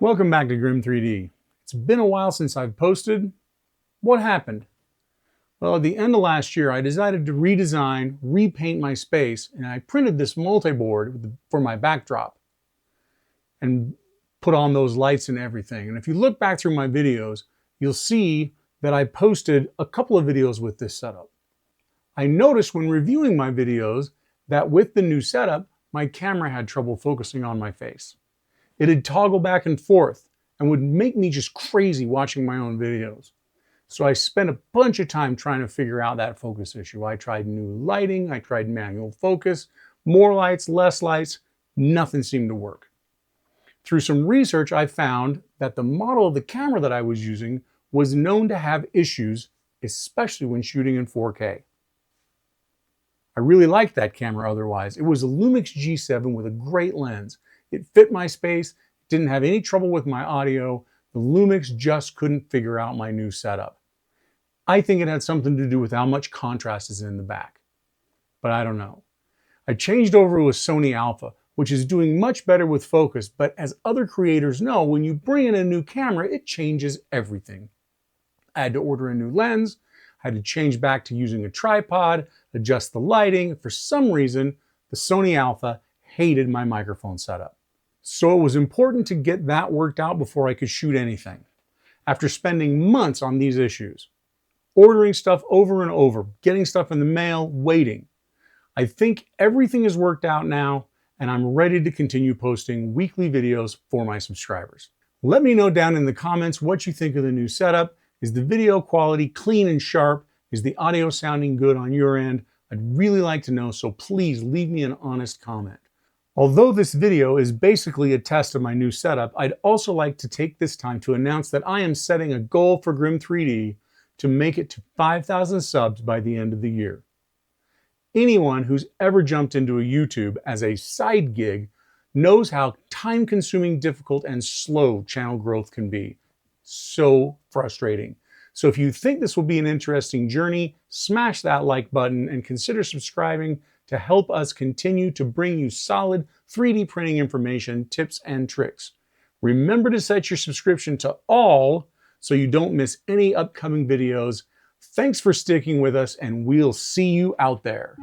Welcome back to Grim 3D. It's been a while since I've posted. What happened? Well, at the end of last year, I decided to redesign, repaint my space, and I printed this multi-board for my backdrop and put on those lights and everything. And if you look back through my videos, you'll see that I posted a couple of videos with this setup. I noticed when reviewing my videos that with the new setup, my camera had trouble focusing on my face. It'd toggle back and forth and would make me just crazy watching my own videos. So I spent a bunch of time trying to figure out that focus issue. I tried new lighting, I tried manual focus, more lights, less lights, nothing seemed to work. Through some research, I found that the model of the camera that I was using was known to have issues, especially when shooting in 4K. I really liked that camera otherwise. It was a Lumix G7 with a great lens. It fit my space, didn't have any trouble with my audio. The Lumix just couldn't figure out my new setup. I think it had something to do with how much contrast is in the back, but I don't know. I changed over to a Sony Alpha, which is doing much better with focus, but as other creators know, when you bring in a new camera, it changes everything. I had to order a new lens, I had to change back to using a tripod, adjust the lighting. For some reason, the Sony Alpha hated my microphone setup. So it was important to get that worked out before I could shoot anything. After spending months on these issues, ordering stuff over and over, getting stuff in the mail, waiting, I think everything is worked out now, and I'm ready to continue posting weekly videos for my subscribers. Let me know down in the comments what you think of the new setup. Is the video quality clean and sharp? Is the audio sounding good on your end? I'd really like to know, so please leave me an honest comment. Although this video is basically a test of my new setup, I'd also like to take this time to announce that I am setting a goal for Grim 3D to make it to 5,000 subs by the end of the year. Anyone who's ever jumped into a YouTube as a side gig knows how time-consuming, difficult, and slow channel growth can be. So frustrating. So if you think this will be an interesting journey, smash that like button and consider subscribing to help us continue to bring you solid 3D printing information, tips, and tricks. Remember to set your subscription to all so you don't miss any upcoming videos. Thanks for sticking with us, and we'll see you out there.